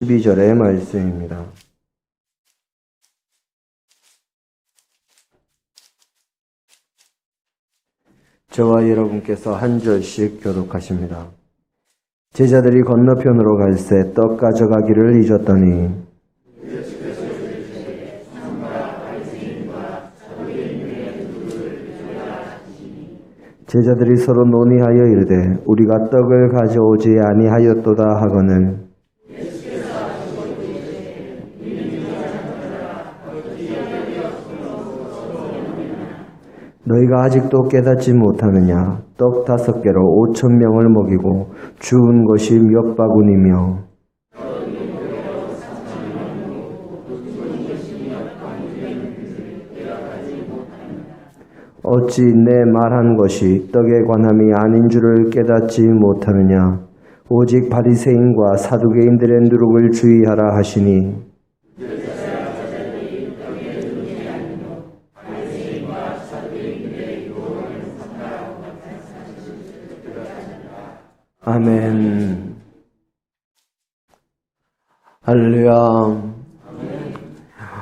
12절의 말씀입니다. 저와 여러분께서 한 절씩 교독하십니다. 제자들이 건너편으로 갈새 떡 가져가기를 잊었더니 제자들이 서로 논의하여 이르되 우리가 떡을 가져오지 아니하였도다 하거늘 너희가 아직도 깨닫지 못하느냐? 떡 5개로 5,000명을 먹이고 주운 것이 몇 바구니며 어찌 내 말한 것이 떡에 관함이 아닌 줄을 깨닫지 못하느냐? 오직 바리새인과 사두개인들의 누룩을 주의하라 하시니 아멘. 할렐루야.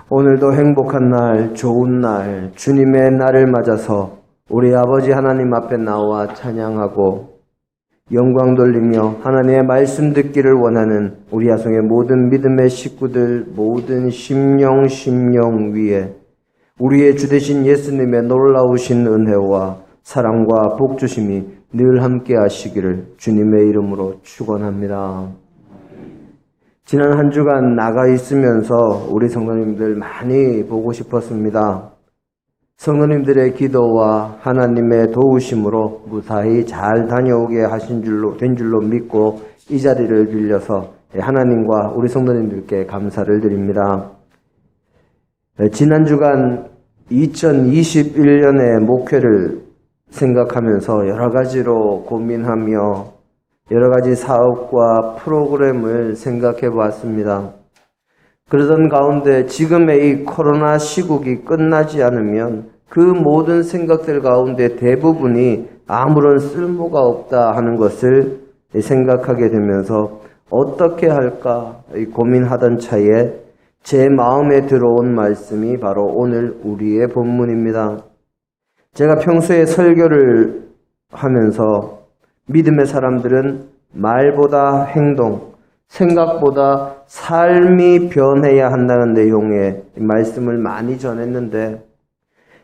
오늘도 행복한 날, 좋은 날, 주님의 날을 맞아서 우리 아버지 하나님 앞에 나와 찬양하고 영광 돌리며 하나님의 말씀 듣기를 원하는 우리 야송의 모든 믿음의 식구들, 모든 심령 위에 우리의 주 되신 예수님의 놀라우신 은혜와 사랑과 복주심이 늘 함께 하시기를 주님의 이름으로 축원합니다. 지난 한 주간 나가 있으면서 우리 성도님들 많이 보고 싶었습니다. 성도님들의 기도와 하나님의 도우심으로 무사히 잘 다녀오게 된 줄로 믿고 이 자리를 빌려서 하나님과 우리 성도님들께 감사를 드립니다. 지난 주간 2021년의 목회를 생각하면서 여러 가지로 고민하며 여러 가지 사업과 프로그램을 생각해 보았습니다. 그러던 가운데 지금의 이 코로나 시국이 끝나지 않으면 그 모든 생각들 가운데 대부분이 아무런 쓸모가 없다 하는 것을 생각하게 되면서 어떻게 할까 고민하던 차에 제 마음에 들어온 말씀이 바로 오늘 우리의 본문입니다. 제가 평소에 설교를 하면서 믿음의 사람들은 말보다 행동, 생각보다 삶이 변해야 한다는 내용의 말씀을 많이 전했는데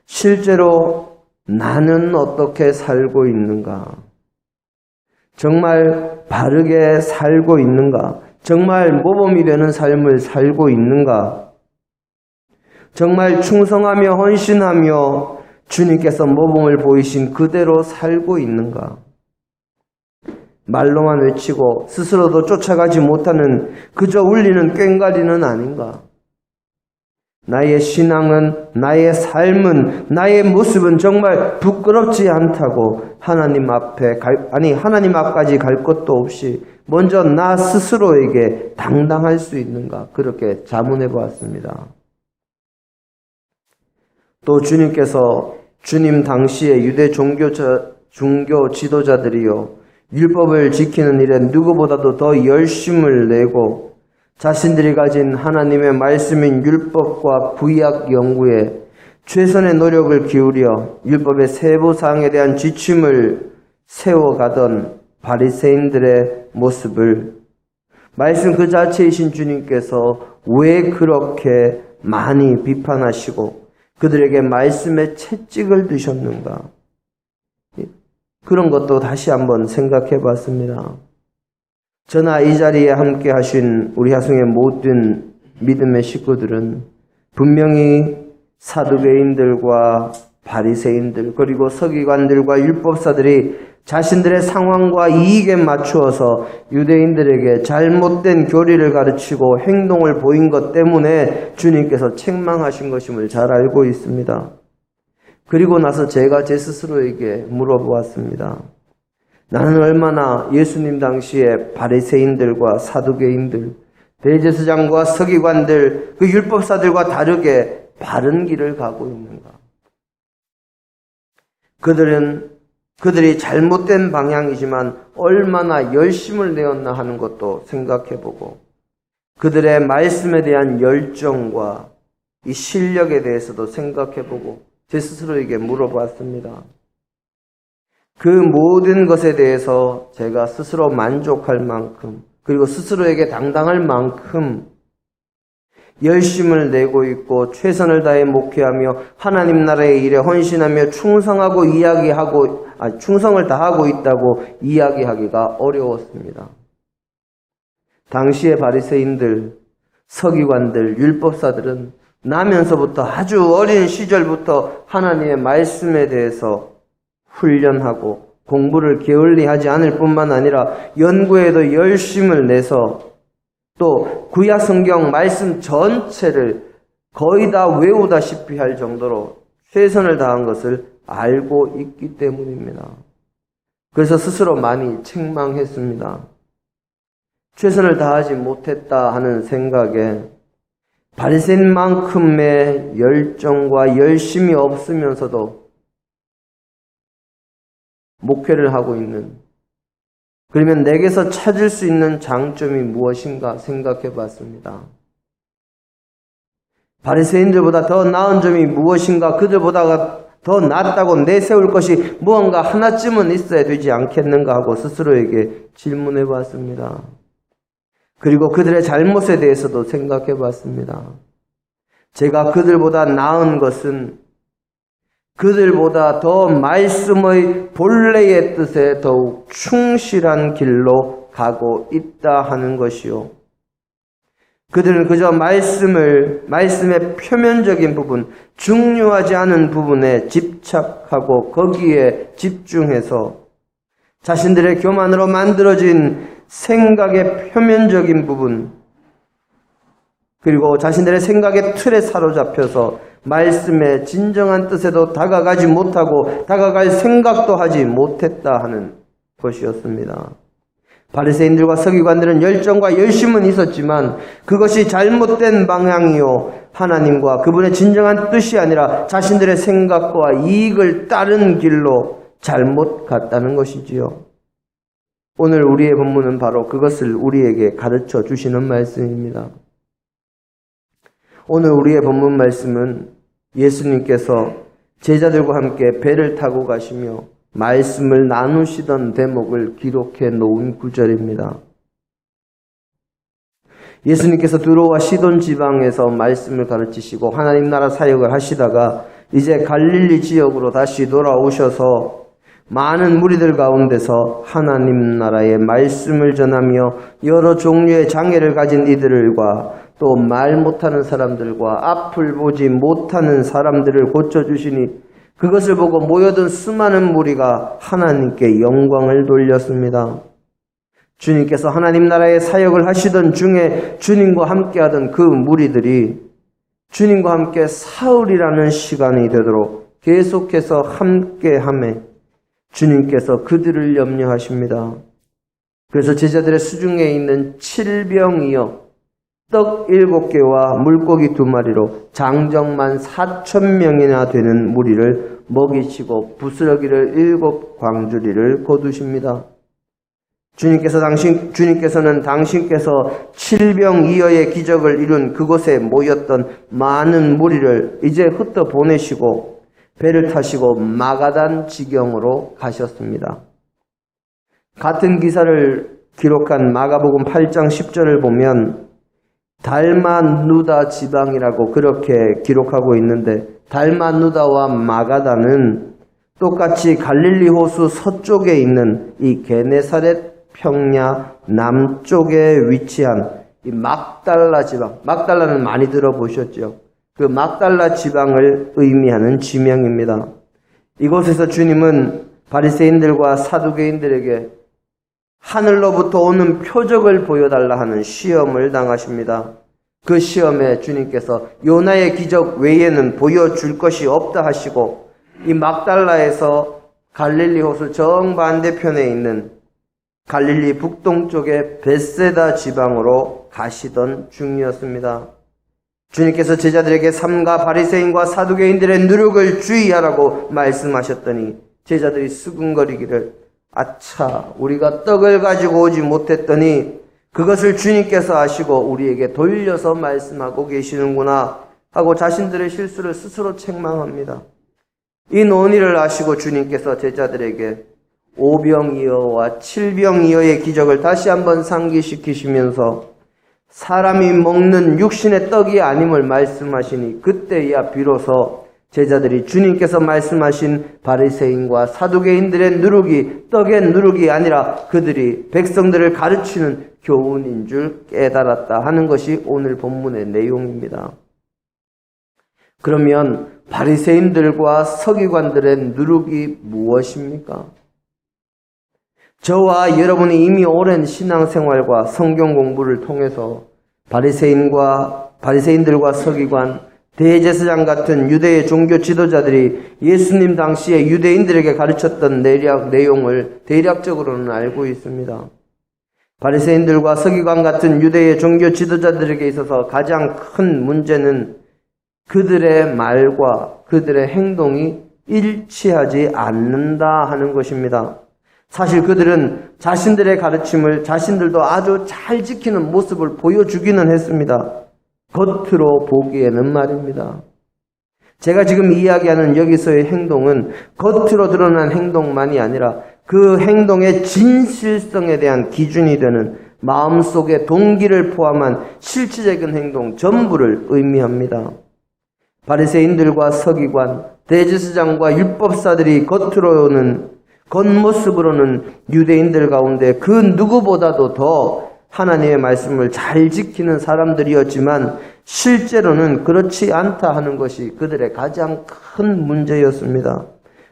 실제로 나는 어떻게 살고 있는가? 정말 바르게 살고 있는가? 정말 모범이 되는 삶을 살고 있는가? 정말 충성하며 헌신하며 주님께서 모범을 보이신 그대로 살고 있는가? 말로만 외치고 스스로도 쫓아가지 못하는 그저 울리는 꽹과리는 아닌가? 나의 신앙은, 나의 삶은, 나의 모습은 정말 부끄럽지 않다고 하나님 앞까지 갈 것도 없이 먼저 나 스스로에게 당당할 수 있는가? 그렇게 자문해 보았습니다. 또 주님께서 주님 당시에 유대 종교 지도자들이요 율법을 지키는 일에 누구보다도 더 열심을 내고 자신들이 가진 하나님의 말씀인 율법과 구약 연구에 최선의 노력을 기울여 율법의 세부사항에 대한 지침을 세워가던 바리새인들의 모습을 말씀 그 자체이신 주님께서 왜 그렇게 많이 비판하시고 그들에게 말씀의 채찍을 드셨는가? 그런 것도 다시 한번 생각해 봤습니다. 저나 이 자리에 함께 하신 우리 하성의 모든 믿음의 식구들은 분명히 사두개인들과 바리새인들 그리고 서기관들과 율법사들이 자신들의 상황과 이익에 맞추어서 유대인들에게 잘못된 교리를 가르치고 행동을 보인 것 때문에 주님께서 책망하신 것임을 잘 알고 있습니다. 그리고 나서 제가 제 스스로에게 물어보았습니다. 나는 얼마나 예수님 당시에 바리새인들과 사두개인들, 대제사장과 서기관들, 그 율법사들과 다르게 바른 길을 가고 있는가? 그들이 잘못된 방향이지만 얼마나 열심을 내었나 하는 것도 생각해보고 그들의 말씀에 대한 열정과 이 실력에 대해서도 생각해보고 제 스스로에게 물어봤습니다. 그 모든 것에 대해서 제가 스스로 만족할 만큼, 그리고 스스로에게 당당할 만큼 열심을 내고 있고 최선을 다해 목회하며 하나님 나라의 일에 헌신하며 충성을 다하고 있다고 이야기하기가 어려웠습니다. 당시의 바리새인들, 서기관들, 율법사들은 나면서부터 아주 어린 시절부터 하나님의 말씀에 대해서 훈련하고 공부를 게을리하지 않을 뿐만 아니라 연구에도 열심을 내서 또 구약 성경 말씀 전체를 거의 다 외우다시피 할 정도로 최선을 다한 것을 알고 있기 때문입니다. 그래서 스스로 많이 책망했습니다. 최선을 다하지 못했다 하는 생각에 바리새인만큼의 열정과 열심이 없으면서도 목회를 하고 있는, 그러면 내게서 찾을 수 있는 장점이 무엇인가 생각해 봤습니다. 바리새인들보다 더 나은 점이 무엇인가, 그들보다 더 낫다고 내세울 것이 무언가 하나쯤은 있어야 되지 않겠는가 하고 스스로에게 질문해 봤습니다. 그리고 그들의 잘못에 대해서도 생각해 봤습니다. 제가 그들보다 나은 것은 그들보다 더 말씀의 본래의 뜻에 더욱 충실한 길로 가고 있다 하는 것이요. 그들은 그저 말씀의 표면적인 부분, 중요하지 않은 부분에 집착하고 거기에 집중해서 자신들의 교만으로 만들어진 생각의 표면적인 부분, 그리고 자신들의 생각의 틀에 사로잡혀서 말씀의 진정한 뜻에도 다가가지 못하고 다가갈 생각도 하지 못했다 하는 것이었습니다. 바리새인들과 서기관들은 열정과 열심은 있었지만 그것이 잘못된 방향이요, 하나님과 그분의 진정한 뜻이 아니라 자신들의 생각과 이익을 따른 길로 잘못 갔다는 것이지요. 오늘 우리의 본문은 바로 그것을 우리에게 가르쳐 주시는 말씀입니다. 오늘 우리의 본문 말씀은 예수님께서 제자들과 함께 배를 타고 가시며 말씀을 나누시던 대목을 기록해 놓은 구절입니다. 예수님께서 두로와 시돈 지방에서 말씀을 가르치시고 하나님 나라 사역을 하시다가 이제 갈릴리 지역으로 다시 돌아오셔서 많은 무리들 가운데서 하나님 나라의 말씀을 전하며 여러 종류의 장애를 가진 이들과 또 말 못하는 사람들과 앞을 보지 못하는 사람들을 고쳐주시니 그것을 보고 모여든 수많은 무리가 하나님께 영광을 돌렸습니다. 주님께서 하나님 나라의 사역을 하시던 중에 주님과 함께하던 그 무리들이 주님과 함께 사흘이라는 시간이 되도록 계속해서 함께하며 주님께서 그들을 염려하십니다. 그래서 제자들의 수중에 있는 7병이요 떡 7개와 물고기 2마리로 장정만 4,000명이나 되는 무리를 먹이시고 부스러기를 7광주리를 거두십니다. 주님께서는 당신께서 7병2여의 기적을 이룬 그곳에 모였던 많은 무리를 이제 흩어 보내시고 배를 타시고 마가단 지경으로 가셨습니다. 같은 기사를 기록한 마가복음 8장 10절을 보면 달마누다 지방이라고 그렇게 기록하고 있는데 달마누다와 마가다는 똑같이 갈릴리 호수 서쪽에 있는 이 게네사렛 평야 남쪽에 위치한 이 막달라 지방, 막달라는 많이 들어보셨죠? 그 막달라 지방을 의미하는 지명입니다. 이곳에서 주님은 바리새인들과 사두개인들에게 하늘로부터 오는 표적을 보여달라 하는 시험을 당하십니다. 그 시험에 주님께서 요나의 기적 외에는 보여줄 것이 없다 하시고 이 막달라에서 갈릴리 호수 정반대편에 있는 갈릴리 북동쪽의 벳세다 지방으로 가시던 중이었습니다. 주님께서 제자들에게 삼가 바리새인과 사두개인들의 누룩을 주의하라고 말씀하셨더니 제자들이 수군거리기를 아차, 우리가 떡을 가지고 오지 못했더니 그것을 주님께서 아시고 우리에게 돌려서 말씀하고 계시는구나 하고 자신들의 실수를 스스로 책망합니다. 이 논의를 아시고 주님께서 제자들에게 오병이어와 칠병이어의 기적을 다시 한번 상기시키시면서 사람이 먹는 육신의 떡이 아님을 말씀하시니 그때야 비로소 제자들이 주님께서 말씀하신 바리새인과 사두개인들의 누룩이 떡의 누룩이 아니라 그들이 백성들을 가르치는 교훈인 줄 깨달았다 하는 것이 오늘 본문의 내용입니다. 그러면 바리새인들과 서기관들의 누룩이 무엇입니까? 저와 여러분이 이미 오랜 신앙생활과 성경 공부를 통해서 바리새인들과 서기관, 대제사장 같은 유대의 종교 지도자들이 예수님 당시에 유대인들에게 가르쳤던 내용을 대략적으로는 알고 있습니다. 바리새인들과 서기관 같은 유대의 종교 지도자들에게 있어서 가장 큰 문제는 그들의 말과 그들의 행동이 일치하지 않는다 하는 것입니다. 사실 그들은 자신들의 가르침을 자신들도 아주 잘 지키는 모습을 보여주기는 했습니다. 겉으로 보기에는 말입니다. 제가 지금 이야기하는 여기서의 행동은 겉으로 드러난 행동만이 아니라 그 행동의 진실성에 대한 기준이 되는 마음속의 동기를 포함한 실질적인 행동 전부를 의미합니다. 바리새인들과 서기관, 대제사장과 율법사들이 겉모습으로는 유대인들 가운데 그 누구보다도 더 하나님의 말씀을 잘 지키는 사람들이었지만 실제로는 그렇지 않다 하는 것이 그들의 가장 큰 문제였습니다.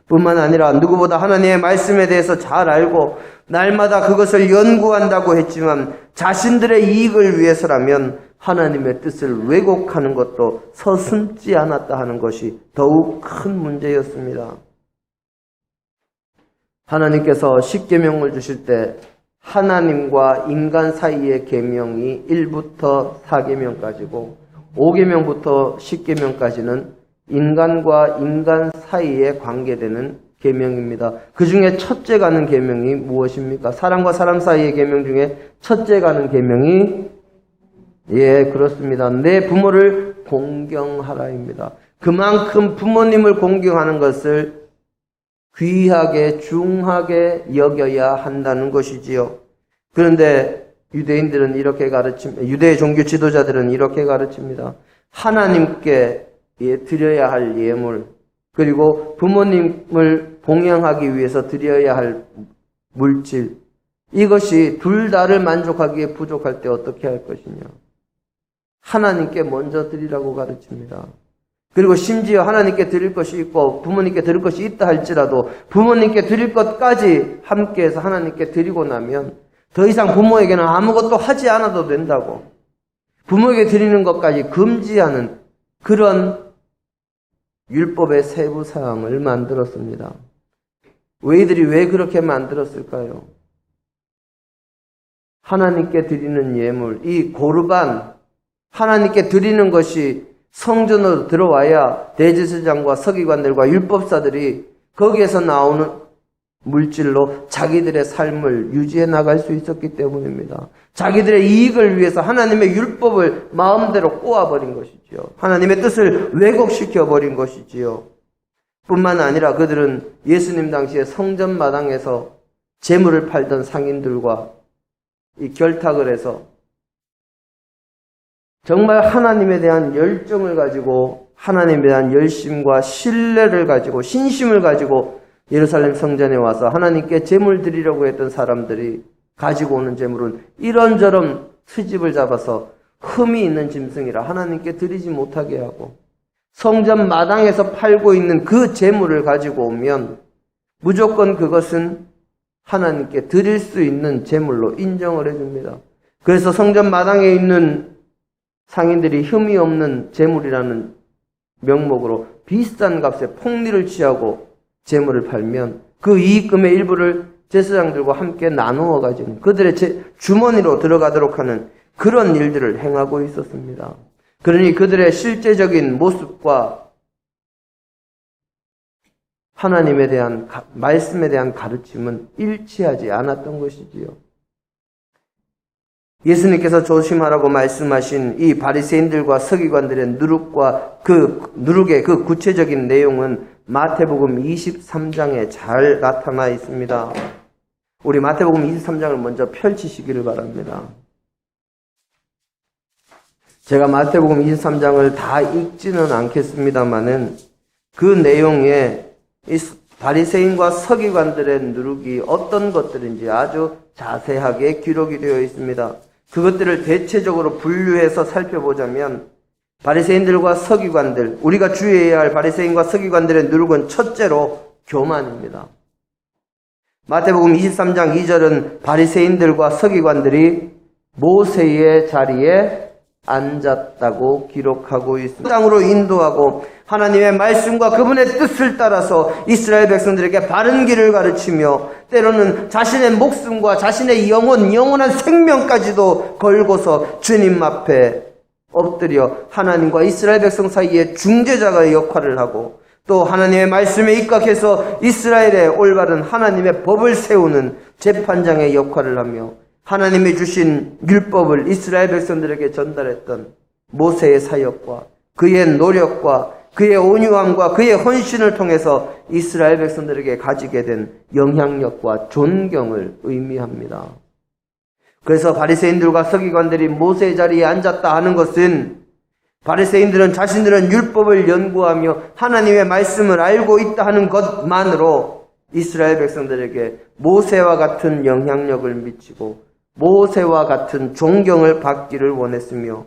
뿐만 아니라 누구보다 하나님의 말씀에 대해서 잘 알고 날마다 그것을 연구한다고 했지만 자신들의 이익을 위해서라면 하나님의 뜻을 왜곡하는 것도 서슴지 않았다 하는 것이 더욱 큰 문제였습니다. 하나님께서 십계명을 주실 때 하나님과 인간 사이의 계명이 1부터 4계명까지고 5계명부터 10계명까지는 인간과 인간 사이에 관계되는 계명입니다. 그 중에 첫째 가는 계명이 무엇입니까? 사람과 사람 사이의 계명 중에 첫째 가는 계명이 그렇습니다. 내 부모를 공경하라입니다. 그만큼 부모님을 공경하는 것을 귀하게 중하게 여겨야 한다는 것이지요. 그런데 유대인들은 이렇게 유대 종교 지도자들은 이렇게 가르칩니다. 하나님께 드려야 할 예물, 그리고 부모님을 봉양하기 위해서 드려야 할 물질, 이것이 둘 다를 만족하기에 부족할 때 어떻게 할 것이냐. 하나님께 먼저 드리라고 가르칩니다. 그리고 심지어 하나님께 드릴 것이 있고 부모님께 드릴 것이 있다 할지라도 부모님께 드릴 것까지 함께해서 하나님께 드리고 나면 더 이상 부모에게는 아무것도 하지 않아도 된다고, 부모에게 드리는 것까지 금지하는 그런 율법의 세부 사항을 만들었습니다. 이들이 왜 그렇게 만들었을까요? 하나님께 드리는 예물, 이 고르반, 하나님께 드리는 것이 성전으로 들어와야 대제사장과 서기관들과 율법사들이 거기에서 나오는 물질로 자기들의 삶을 유지해 나갈 수 있었기 때문입니다. 자기들의 이익을 위해서 하나님의 율법을 마음대로 꼬아버린 것이지요. 하나님의 뜻을 왜곡시켜버린 것이지요. 뿐만 아니라 그들은 예수님 당시에 성전 마당에서 재물을 팔던 상인들과 이 결탁을 해서 정말 하나님에 대한 열정을 가지고 하나님에 대한 열심과 신뢰를 가지고 신심을 가지고 예루살렘 성전에 와서 하나님께 제물 드리려고 했던 사람들이 가지고 오는 제물은 이런저런 트집을 잡아서 흠이 있는 짐승이라 하나님께 드리지 못하게 하고, 성전 마당에서 팔고 있는 그 제물을 가지고 오면 무조건 그것은 하나님께 드릴 수 있는 제물로 인정을 해줍니다. 그래서 성전 마당에 있는 상인들이 흠이 없는 제물이라는 명목으로 비싼 값에 폭리를 취하고 제물을 팔면 그 이익금의 일부를 제사장들과 함께 나누어 가지고 그들의 주머니로 들어가도록 하는 그런 일들을 행하고 있었습니다. 그러니 그들의 실제적인 모습과 하나님에 대한 말씀에 대한 가르침은 일치하지 않았던 것이지요. 예수님께서 조심하라고 말씀하신 이 바리새인들과 서기관들의 누룩과 누룩의 그 구체적인 내용은 마태복음 23장에 잘 나타나 있습니다. 우리 마태복음 23장을 먼저 펼치시기를 바랍니다. 제가 마태복음 23장을 다 읽지는 않겠습니다만은 그 내용에 이 바리새인과 서기관들의 누룩이 어떤 것들인지 아주 자세하게 기록이 되어 있습니다. 그것들을 대체적으로 분류해서 살펴보자면 바리새인들과 서기관들, 우리가 주의해야 할 바리새인과 서기관들의 누룩은 첫째로 교만입니다. 마태복음 23장 2절은 바리새인들과 서기관들이 모세의 자리에 앉았다고 기록하고 있습니다. 땅으로 인도하고 하나님의 말씀과 그분의 뜻을 따라서 이스라엘 백성들에게 바른 길을 가르치며 때로는 자신의 목숨과 자신의 영원한 생명까지도 걸고서 주님 앞에 엎드려 하나님과 이스라엘 백성 사이에 중재자의 역할을 하고 또 하나님의 말씀에 입각해서 이스라엘의 올바른 하나님의 법을 세우는 재판장의 역할을 하며 하나님이 주신 율법을 이스라엘 백성들에게 전달했던 모세의 사역과 그의 노력과 그의 온유함과 그의 헌신을 통해서 이스라엘 백성들에게 가지게 된 영향력과 존경을 의미합니다. 그래서 바리새인들과 서기관들이 모세의 자리에 앉았다 하는 것은 바리새인들은 자신들은 율법을 연구하며 하나님의 말씀을 알고 있다 하는 것만으로 이스라엘 백성들에게 모세와 같은 영향력을 미치고 모세와 같은 존경을 받기를 원했으며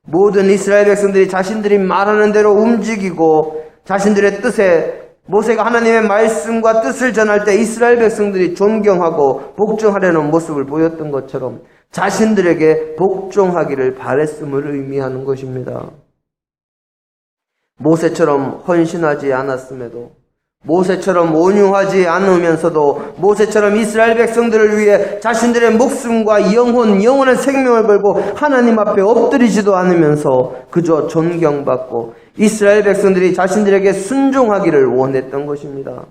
모든 이스라엘 백성들이 자신들이 말하는 대로 움직이고 자신들의 뜻에 모세가 하나님의 말씀과 뜻을 전할 때 이스라엘 백성들이 존경하고 복종하려는 모습을 보였던 것처럼 자신들에게 복종하기를 바랬음을 의미하는 것입니다. 모세처럼 헌신하지 않았음에도 모세처럼 온유하지 않으면서도 모세처럼 이스라엘 백성들을 위해 자신들의 목숨과 영원한 생명을 걸고 하나님 앞에 엎드리지도 않으면서 그저 존경받고 이스라엘 백성들이 자신들에게 순종하기를 원했던 것입니다.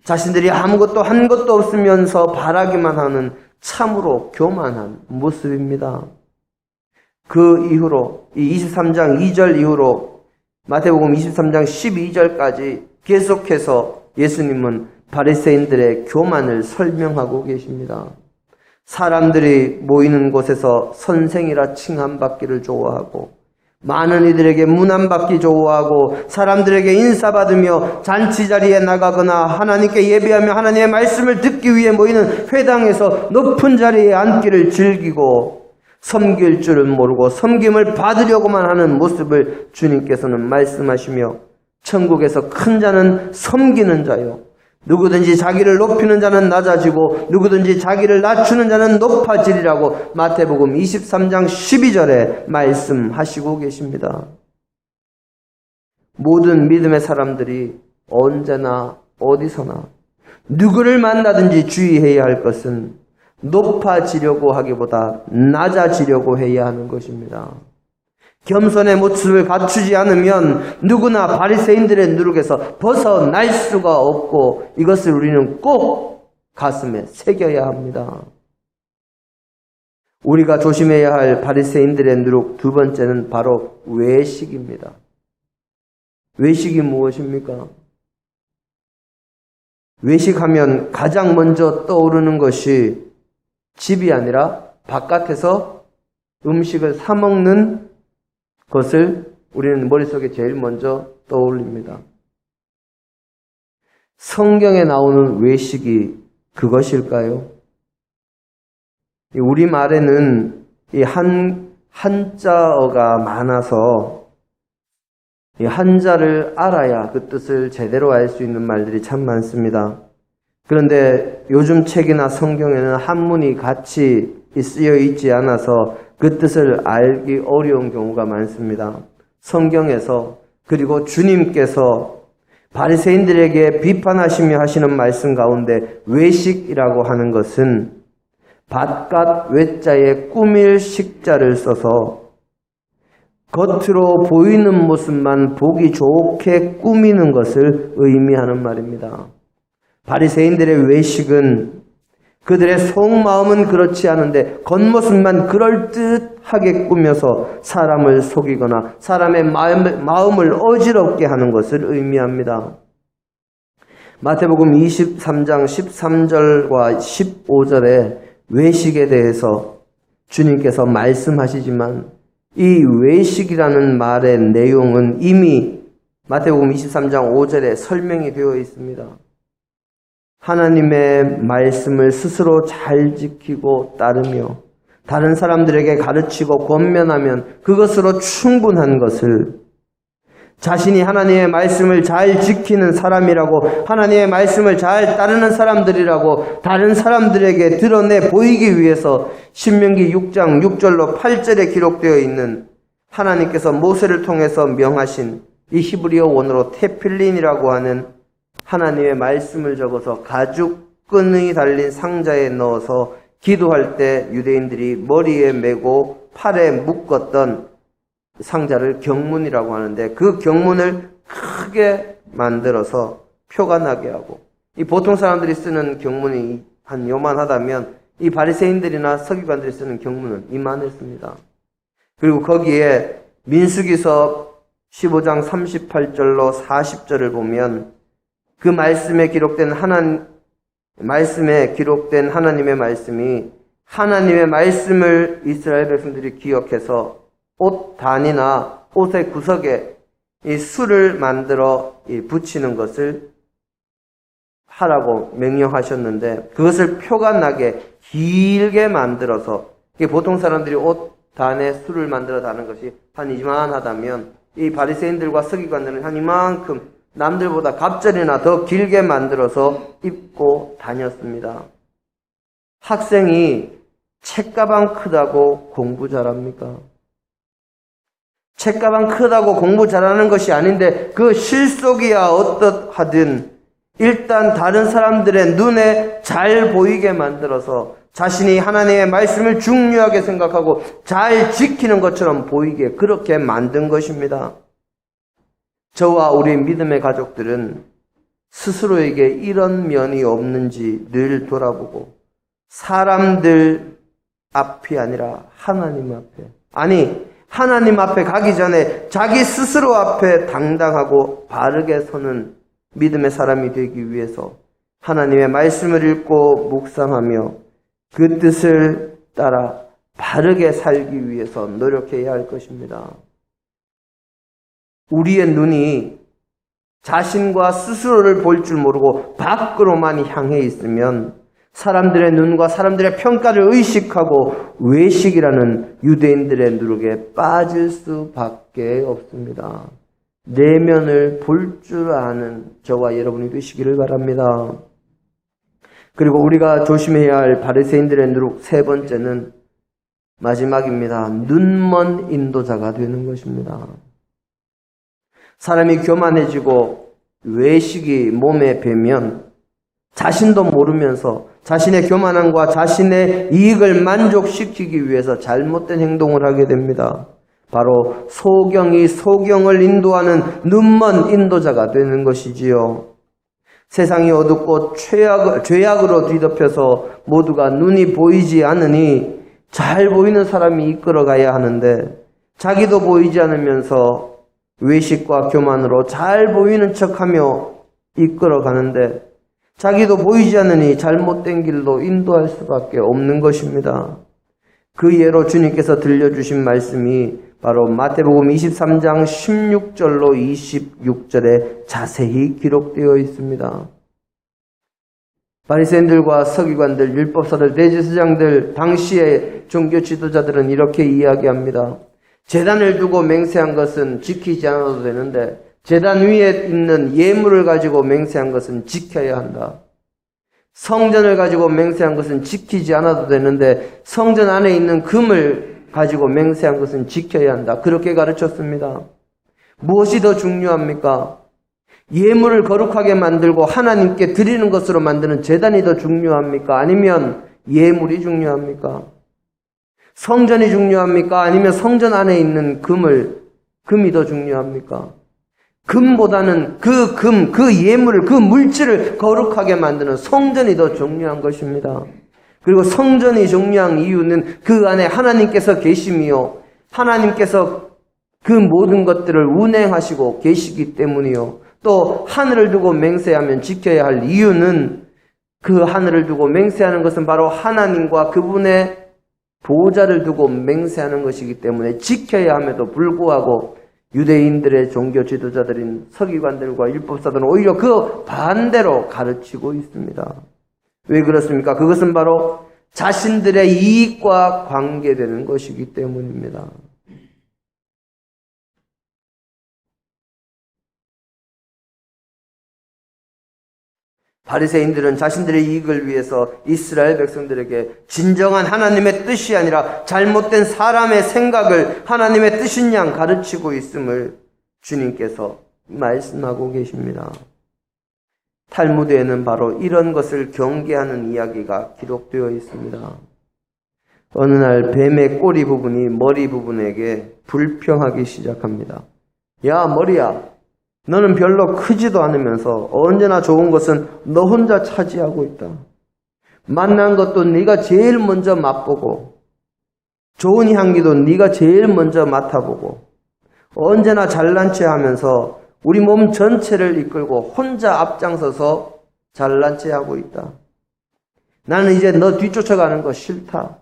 자신들이 아무것도 한 것도 없으면서 바라기만 하는 참으로 교만한 모습입니다. 그 이후로 이 23장 2절 이후로 마태복음 23장 12절까지 계속해서 예수님은 바리새인들의 교만을 설명하고 계십니다. 사람들이 모이는 곳에서 선생이라 칭함받기를 좋아하고 많은 이들에게 문안받기 좋아하고 사람들에게 인사받으며 잔치자리에 나가거나 하나님께 예배하며 하나님의 말씀을 듣기 위해 모이는 회당에서 높은 자리에 앉기를 즐기고 섬길 줄은 모르고 섬김을 받으려고만 하는 모습을 주님께서는 말씀하시며 천국에서 큰 자는 섬기는 자요 누구든지 자기를 높이는 자는 낮아지고 누구든지 자기를 낮추는 자는 높아지리라고 마태복음 23장 12절에 말씀하시고 계십니다. 모든 믿음의 사람들이 언제나 어디서나 누구를 만나든지 주의해야 할 것은 높아지려고 하기보다 낮아지려고 해야 하는 것입니다. 겸손의 모습을 갖추지 않으면 누구나 바리새인들의 누룩에서 벗어날 수가 없고 이것을 우리는 꼭 가슴에 새겨야 합니다. 우리가 조심해야 할 바리새인들의 누룩 두 번째는 바로 외식입니다. 외식이 무엇입니까? 외식하면 가장 먼저 떠오르는 것이 집이 아니라 바깥에서 음식을 사 먹는 것을 우리는 머릿속에 제일 먼저 떠올립니다. 성경에 나오는 외식이 그것일까요? 우리말에는 이 한자어가 많아서 이 한자를 알아야 그 뜻을 제대로 알 수 있는 말들이 참 많습니다. 그런데 요즘 책이나 성경에는 한문이 같이 쓰여 있지 않아서 그 뜻을 알기 어려운 경우가 많습니다. 성경에서 그리고 주님께서 바리새인들에게 비판하시며 하시는 말씀 가운데 외식이라고 하는 것은 밭갓 외자에 꾸밀 식자를 써서 겉으로 보이는 모습만 보기 좋게 꾸미는 것을 의미하는 말입니다. 바리새인들의 외식은 그들의 속마음은 그렇지 않은데 겉모습만 그럴듯하게 꾸며서 사람을 속이거나 사람의 마음을 어지럽게 하는 것을 의미합니다. 마태복음 23장 13절과 15절에 외식에 대해서 주님께서 말씀하시지만 이 외식이라는 말의 내용은 이미 마태복음 23장 5절에 설명이 되어 있습니다. 하나님의 말씀을 스스로 잘 지키고 따르며 다른 사람들에게 가르치고 권면하면 그것으로 충분한 것을 자신이 하나님의 말씀을 잘 지키는 사람이라고 하나님의 말씀을 잘 따르는 사람들이라고 다른 사람들에게 드러내 보이기 위해서 신명기 6장 6절로 8절에 기록되어 있는 하나님께서 모세를 통해서 명하신 이 히브리어 원어로 테필린이라고 하는 하나님의 말씀을 적어서 가죽끈이 달린 상자에 넣어서 기도할 때 유대인들이 머리에 메고 팔에 묶었던 상자를 경문이라고 하는데 그 경문을 크게 만들어서 표가 나게 하고 이 보통 사람들이 쓰는 경문이 한 요만하다면 이 바리새인들이나 서기관들이 쓰는 경문은 이만했습니다. 그리고 거기에 민수기서 15장 38절로 40절을 보면 그 말씀에 기록된 하나님의 말씀이 하나님의 말씀을 이스라엘 백성들이 기억해서 옷 단이나 옷의 구석에 이 술을 만들어 붙이는 것을 하라고 명령하셨는데 그것을 표가 나게 길게 만들어서 보통 사람들이 옷 단에 술을 만들어 다는 것이 한 이만하다면 이 바리새인들과 서기관들은 한 이만큼 남들보다 갑절이나 더 길게 만들어서 입고 다녔습니다. 학생이 책가방 크다고 공부 잘합니까? 책가방 크다고 공부 잘하는 것이 아닌데 그 실속이야 어떠하든 일단 다른 사람들의 눈에 잘 보이게 만들어서 자신이 하나님의 말씀을 중요하게 생각하고 잘 지키는 것처럼 보이게 그렇게 만든 것입니다. 저와 우리 믿음의 가족들은 스스로에게 이런 면이 없는지 늘 돌아보고 사람들 앞이 아니라 하나님 앞에 하나님 앞에 가기 전에 자기 스스로 앞에 당당하고 바르게 서는 믿음의 사람이 되기 위해서 하나님의 말씀을 읽고 묵상하며 그 뜻을 따라 바르게 살기 위해서 노력해야 할 것입니다. 우리의 눈이 자신과 스스로를 볼 줄 모르고 밖으로만 향해 있으면 사람들의 눈과 사람들의 평가를 의식하고 외식이라는 유대인들의 누룩에 빠질 수밖에 없습니다. 내면을 볼 줄 아는 저와 여러분이 되시기를 바랍니다. 그리고 우리가 조심해야 할 바리새인들의 누룩 세 번째는 마지막입니다. 눈먼 인도자가 되는 것입니다. 사람이 교만해지고 외식이 몸에 배면 자신도 모르면서 자신의 교만함과 자신의 이익을 만족시키기 위해서 잘못된 행동을 하게 됩니다. 바로 소경이 소경을 인도하는 눈먼 인도자가 되는 것이지요. 세상이 어둡고 죄악으로 뒤덮여서 모두가 눈이 보이지 않으니 잘 보이는 사람이 이끌어가야 하는데 자기도 보이지 않으면서 외식과 교만으로 잘 보이는 척하며 이끌어가는데 자기도 보이지 않으니 잘못된 길로 인도할 수밖에 없는 것입니다. 그 예로 주님께서 들려주신 말씀이 바로 마태복음 23장 16절로 26절에 자세히 기록되어 있습니다. 바리새인들과 서기관들, 율법사들, 대제사장들, 당시의 종교 지도자들은 이렇게 이야기합니다. 제단을 두고 맹세한 것은 지키지 않아도 되는데 제단 위에 있는 예물을 가지고 맹세한 것은 지켜야 한다. 성전을 가지고 맹세한 것은 지키지 않아도 되는데 성전 안에 있는 금을 가지고 맹세한 것은 지켜야 한다. 그렇게 가르쳤습니다. 무엇이 더 중요합니까? 예물을 거룩하게 만들고 하나님께 드리는 것으로 만드는 제단이 더 중요합니까? 아니면 예물이 중요합니까? 성전이 중요합니까? 아니면 성전 안에 있는 금이 더 중요합니까? 금보다는 그 예물을, 그 물질을 거룩하게 만드는 성전이 더 중요한 것입니다. 그리고 성전이 중요한 이유는 그 안에 하나님께서 계심이요, 하나님께서 그 모든 것들을 운행하시고 계시기 때문이요, 또 하늘을 두고 맹세하면 지켜야 할 이유는 그 하늘을 두고 맹세하는 것은 바로 하나님과 그분의 보호자를 두고 맹세하는 것이기 때문에 지켜야 함에도 불구하고 유대인들의 종교 지도자들인 서기관들과 율법사들은 오히려 그 반대로 가르치고 있습니다. 왜 그렇습니까? 그것은 바로 자신들의 이익과 관계되는 것이기 때문입니다. 바리새인들은 자신들의 이익을 위해서 이스라엘 백성들에게 진정한 하나님의 뜻이 아니라 잘못된 사람의 생각을 하나님의 뜻인 양 가르치고 있음을 주님께서 말씀하고 계십니다. 탈무드에는 바로 이런 것을 경계하는 이야기가 기록되어 있습니다. 어느 날 뱀의 꼬리 부분이 머리 부분에게 불평하기 시작합니다. 야, 머리야, 너는 별로 크지도 않으면서 언제나 좋은 것은 너 혼자 차지하고 있다. 맛난 것도 네가 제일 먼저 맛보고, 좋은 향기도 네가 제일 먼저 맡아보고, 언제나 잘난 체 하면서 우리 몸 전체를 이끌고 혼자 앞장서서 잘난 체 하고 있다. 나는 이제 너 뒤쫓아가는 거 싫다.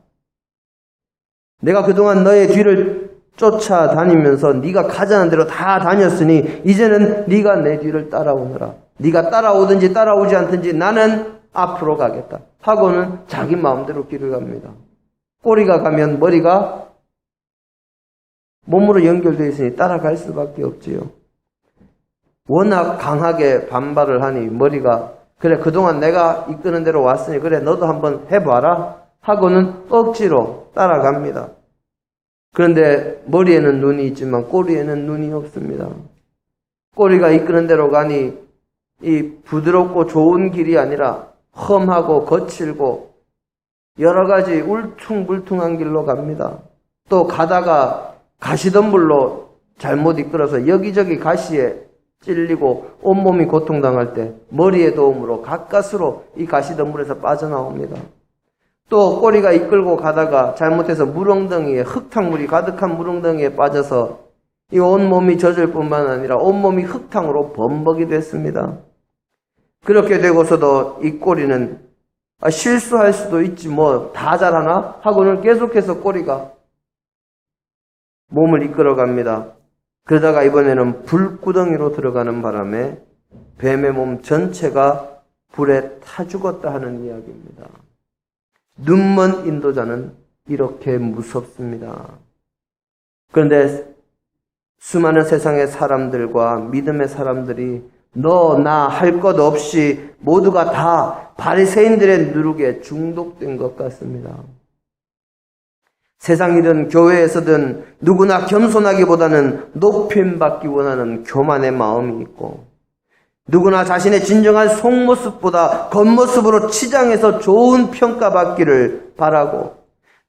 내가 그동안 너의 뒤를 쫓아다니면서 네가 가자는 대로 다 다녔으니 이제는 네가 내 뒤를 따라오너라. 네가 따라오든지 따라오지 않든지 나는 앞으로 가겠다 하고는 자기 마음대로 길을 갑니다. 꼬리가 가면 머리가 몸으로 연결되어 있으니 따라갈 수밖에 없지요. 워낙 강하게 반발을 하니 머리가 그래, 그동안 내가 이끄는 대로 왔으니 그래, 너도 한번 해봐라 하고는 억지로 따라갑니다. 그런데 머리에는 눈이 있지만 꼬리에는 눈이 없습니다. 꼬리가 이끄는 대로 가니 이 부드럽고 좋은 길이 아니라 험하고 거칠고 여러 가지 울퉁불퉁한 길로 갑니다. 또 가다가 가시덤불로 잘못 이끌어서 여기저기 가시에 찔리고 온몸이 고통당할 때 머리의 도움으로 가까스로 이 가시덤불에서 빠져나옵니다. 또 꼬리가 이끌고 가다가 잘못해서 물엉덩이에, 흙탕물이 가득한 물엉덩이에 빠져서 이 온몸이 젖을 뿐만 아니라 온몸이 흙탕으로 범벅이 됐습니다. 그렇게 되고서도 이 꼬리는 실수할 수도 있지 뭐 다 잘하나? 하고는 계속해서 꼬리가 몸을 이끌어갑니다. 그러다가 이번에는 불구덩이로 들어가는 바람에 뱀의 몸 전체가 불에 타 죽었다 하는 이야기입니다. 눈먼 인도자는 이렇게 무섭습니다. 그런데 수많은 세상의 사람들과 믿음의 사람들이 너, 나 할 것 없이 모두가 다 바리새인들의 누룩에 중독된 것 같습니다. 세상이든 교회에서든 누구나 겸손하기보다는 높임받기 원하는 교만의 마음이 있고, 누구나 자신의 진정한 속모습보다 겉모습으로 치장해서 좋은 평가받기를 바라고,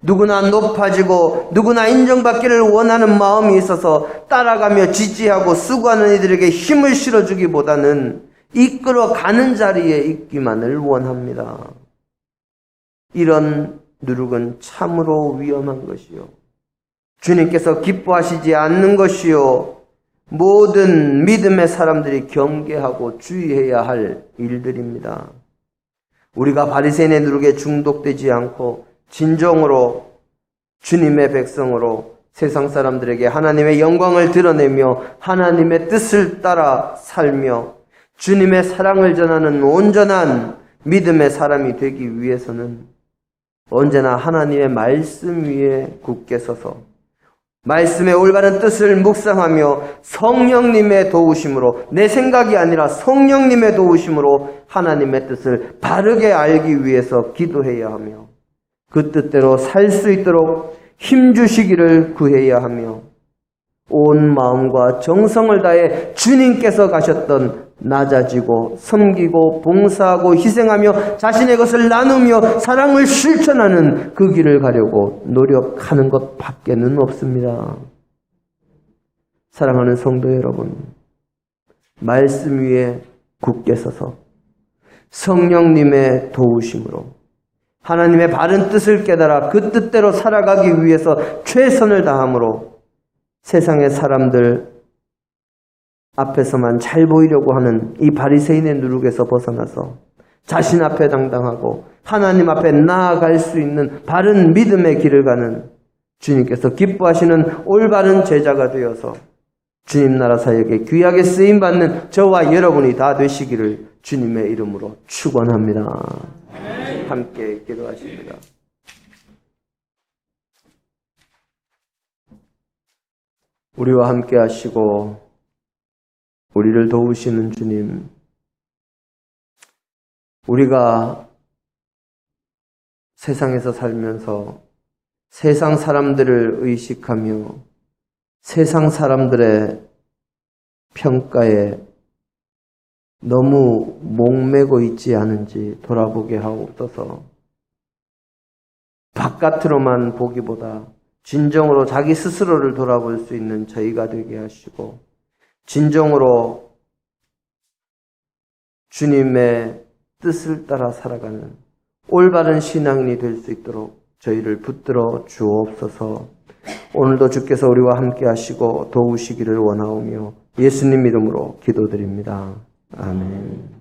누구나 높아지고 누구나 인정받기를 원하는 마음이 있어서 따라가며 지지하고 수고하는 이들에게 힘을 실어주기보다는 이끌어가는 자리에 있기만을 원합니다. 이런 누룩은 참으로 위험한 것이요, 주님께서 기뻐하시지 않는 것이요, 모든 믿음의 사람들이 경계하고 주의해야 할 일들입니다. 우리가 바리새인의 누룩에 중독되지 않고 진정으로 주님의 백성으로 세상 사람들에게 하나님의 영광을 드러내며 하나님의 뜻을 따라 살며 주님의 사랑을 전하는 온전한 믿음의 사람이 되기 위해서는 언제나 하나님의 말씀 위에 굳게 서서 말씀의 올바른 뜻을 묵상하며 성령님의 도우심으로, 내 생각이 아니라 성령님의 도우심으로 하나님의 뜻을 바르게 알기 위해서 기도해야 하며 그 뜻대로 살 수 있도록 힘주시기를 구해야 하며 온 마음과 정성을 다해 주님께서 가셨던 낮아지고 섬기고 봉사하고 희생하며 자신의 것을 나누며 사랑을 실천하는 그 길을 가려고 노력하는 것 밖에는 없습니다. 사랑하는 성도 여러분, 말씀 위에 굳게 서서 성령님의 도우심으로 하나님의 바른 뜻을 깨달아 그 뜻대로 살아가기 위해서 최선을 다함으로 세상의 사람들 앞에서만 잘 보이려고 하는 이 바리새인의 누룩에서 벗어나서 자신 앞에 당당하고 하나님 앞에 나아갈 수 있는 바른 믿음의 길을 가는 주님께서 기뻐하시는 올바른 제자가 되어서 주님 나라 사역에 귀하게 쓰임받는 저와 여러분이 다 되시기를 주님의 이름으로 축원합니다. 함께 기도하십니다. 우리와 함께 하시고 우리를 도우시는 주님, 우리가 세상에서 살면서 세상 사람들을 의식하며 세상 사람들의 평가에 너무 목매고 있지 않은지 돌아보게 하옵소서. 바깥으로만 보기보다 진정으로 자기 스스로를 돌아볼 수 있는 저희가 되게 하시고 진정으로 주님의 뜻을 따라 살아가는 올바른 신앙인이 될 수 있도록 저희를 붙들어 주옵소서. 오늘도 주께서 우리와 함께 하시고 도우시기를 원하오며 예수님 이름으로 기도드립니다. 아멘.